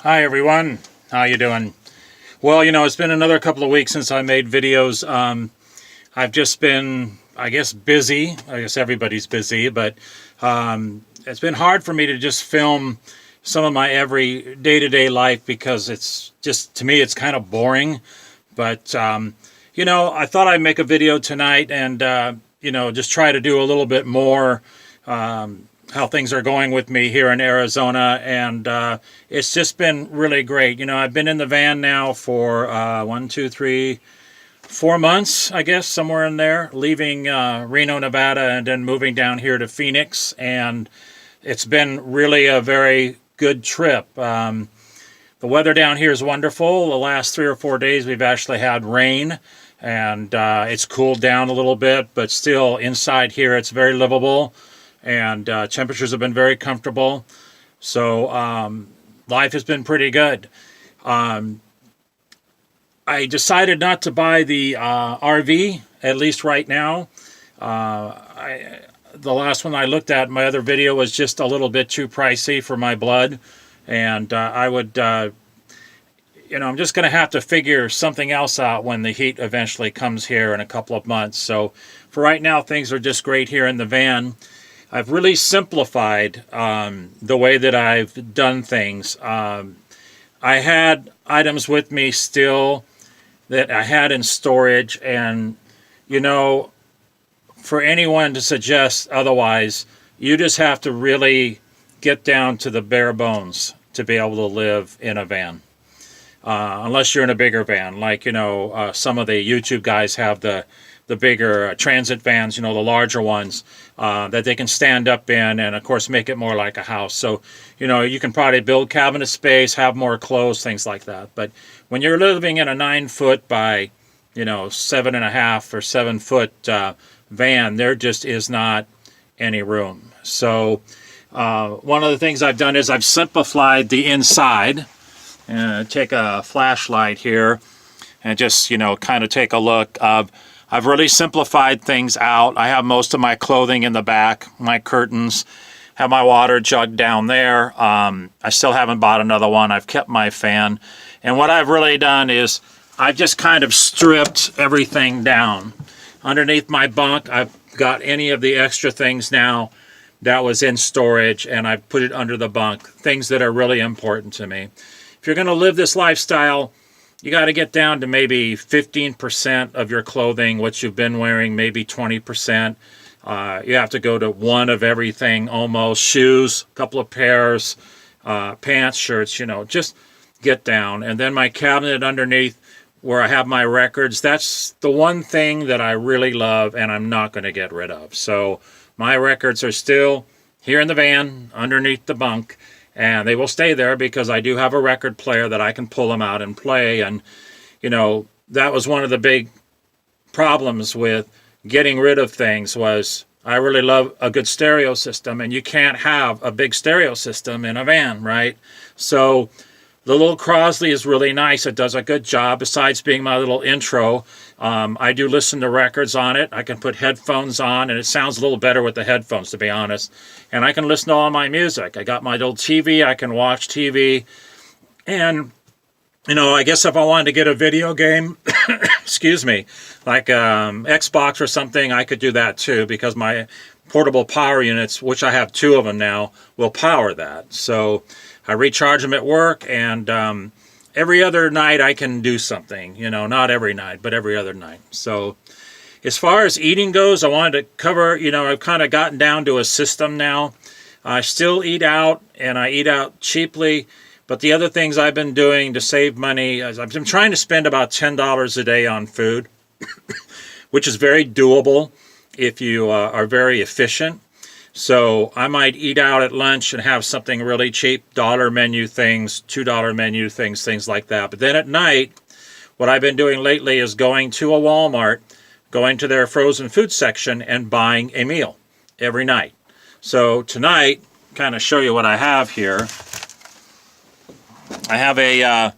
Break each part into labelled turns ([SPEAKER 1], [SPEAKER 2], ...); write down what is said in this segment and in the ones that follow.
[SPEAKER 1] Hi everyone, how you doing? Well, it's been another couple of weeks since I made videos. I've just been, I guess, busy. I guess everybody's busy, but it's been hard for me to just film some of my every day-to-day life because it's just, to me, it's kind of boring. But, I thought I'd make a video tonight and, just try to do a little bit more how things are going with me here in Arizona, and it's just been really great. I've been in the van now for 4 months, I guess, somewhere in there, leaving Reno, Nevada, and then moving down here to Phoenix, and it's been really a very good trip. The weather down here is wonderful. The last 3 or 4 days we've actually had rain, and it's cooled down a little bit, but still inside here it's very livable. And temperatures have been very comfortable, so life has been pretty good. I decided not to buy the RV, at least right now. The last one I looked at, my other video, was just a little bit too pricey for my blood, and I would, I'm just going to have to figure something else out when the heat eventually comes here in a couple of months. So for right now, things are just great here in the van. I've really simplified the way that I've done things. I had items with me still that I had in storage, and for anyone to suggest otherwise, you just have to really get down to the bare bones to be able to live in a van. Unless you're in a bigger van, like some of the YouTube guys have the bigger transit vans, the larger ones that they can stand up in and, of course, make it more like a house. So, you can probably build cabinet space, have more clothes, things like that. But when you're living in a 9-foot by, 7.5 or 7-foot van, there just is not any room. So one of the things I've done is I've simplified the inside. Take a flashlight here and just, kind of take a look. I've really simplified things out. I have most of my clothing in the back, my curtains, have my water jug down there. I still haven't bought another one. I've kept my fan. And what I've really done is I've just kind of stripped everything down. Underneath my bunk, I've got any of the extra things now that was in storage, and I've put it under the bunk, things that are really important to me. If you're going to live this lifestyle, you got to get down to maybe 15% of your clothing, what you've been wearing, maybe 20%. You have to go to one of everything almost. Shoes, a couple of pairs, pants, shirts, just get down. And then my cabinet underneath where I have my records, that's the one thing that I really love and I'm not going to get rid of. So my records are still here in the van underneath the bunk. And they will stay there because I do have a record player that I can pull them out and play. And, that was one of the big problems with getting rid of things was I really love a good stereo system. And you can't have a big stereo system in a van, right? So the little Crosley is really nice. It does a good job. Besides being my little intro, I do listen to records on it. I can put headphones on, and it sounds a little better with the headphones, to be honest. And I can listen to all my music. I got my little TV. I can watch TV. And, I guess if I wanted to get a video game, excuse me, like Xbox or something, I could do that too, because my portable power units, which I have 2 of them now, will power that. So I recharge them at work, and every other night I can do something, not every night, but every other night. So as far as eating goes, I wanted to cover, I've kind of gotten down to a system now. I still eat out, and I eat out cheaply, but the other things I've been doing to save money is I've been trying to spend about $10 a day on food, which is very doable if you are very efficient. So I might eat out at lunch and have something really cheap, $1 menu things, $2 menu things, things like that. But then at night, what I've been doing lately is going to a Walmart, going to their frozen food section and buying a meal every night. So tonight, kind of show you what I have here. I have a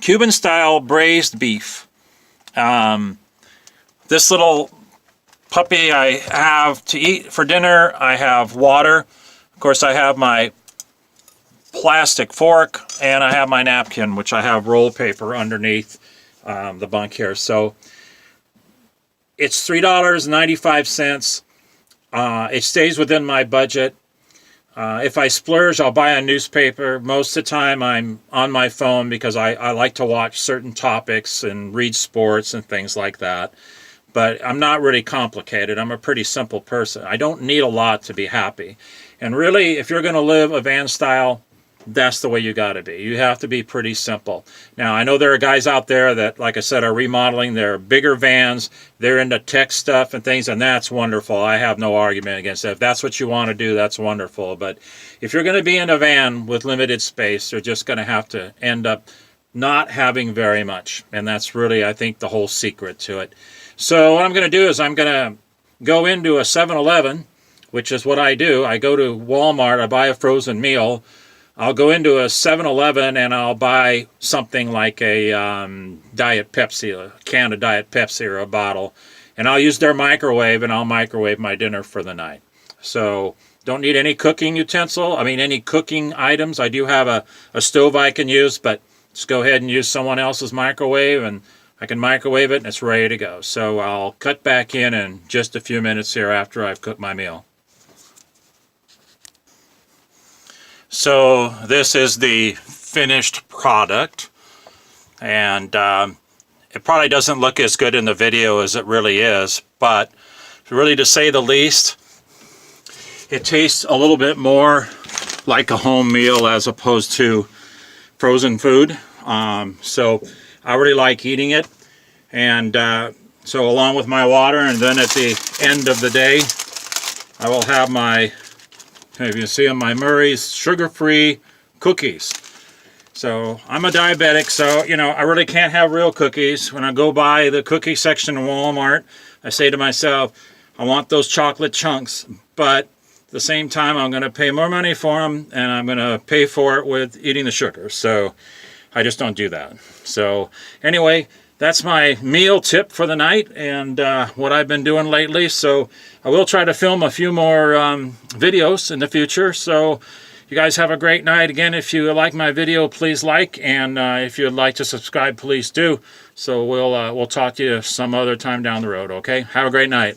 [SPEAKER 1] Cuban-style braised beef. This little puppy I have to eat for dinner. I have water. Of course, I have my plastic fork, and I have my napkin, which I have roll paper underneath the bunk here. So it's $3.95. It stays within my budget. If I splurge, I'll buy a newspaper. Most of the time I'm on my phone because I like to watch certain topics and read sports and things like that. But I'm not really complicated. I'm a pretty simple person. I don't need a lot to be happy. And really, if you're going to live a van style, that's the way you got to be. You have to be pretty simple. Now, I know there are guys out there that, like I said, are remodeling their bigger vans. They're into tech stuff and things, and that's wonderful. I have no argument against that. If that's what you want to do, that's wonderful. But if you're going to be in a van with limited space, you're just going to have to end up not having very much. And that's really, I think, the whole secret to it. So what I'm going to do is I'm going to go into a 7-Eleven, which is what I do. I go to Walmart, I buy a frozen meal. I'll go into a 7-Eleven and I'll buy something like a Diet Pepsi, a can of Diet Pepsi or a bottle, and I'll use their microwave and I'll microwave my dinner for the night. So don't need any cooking any cooking items. I do have a stove I can use, but just go ahead and use someone else's microwave and I can microwave it and it's ready to go. So I'll cut back in just a few minutes here after I've cooked my meal. So this is the finished product, and it probably doesn't look as good in the video as it really is, but really, to say the least, it tastes a little bit more like a home meal as opposed to frozen food. So I really like eating it, and so along with my water, and then at the end of the day I will have my, if you see them, my Murray's sugar-free cookies. So I'm a diabetic, so I really can't have real cookies. When I go by the cookie section in Walmart, I say to myself, I want those chocolate chunks, but at the same time I'm going to pay more money for them, and I'm going to pay for it with eating the sugar. So I just don't do that. So anyway, that's my meal tip for the night and what I've been doing lately. So I will try to film a few more videos in the future. So you guys have a great night. Again, if you like my video, please like, and if you'd like to subscribe, please do. So we'll talk to you some other time down the road, okay? Have a great night.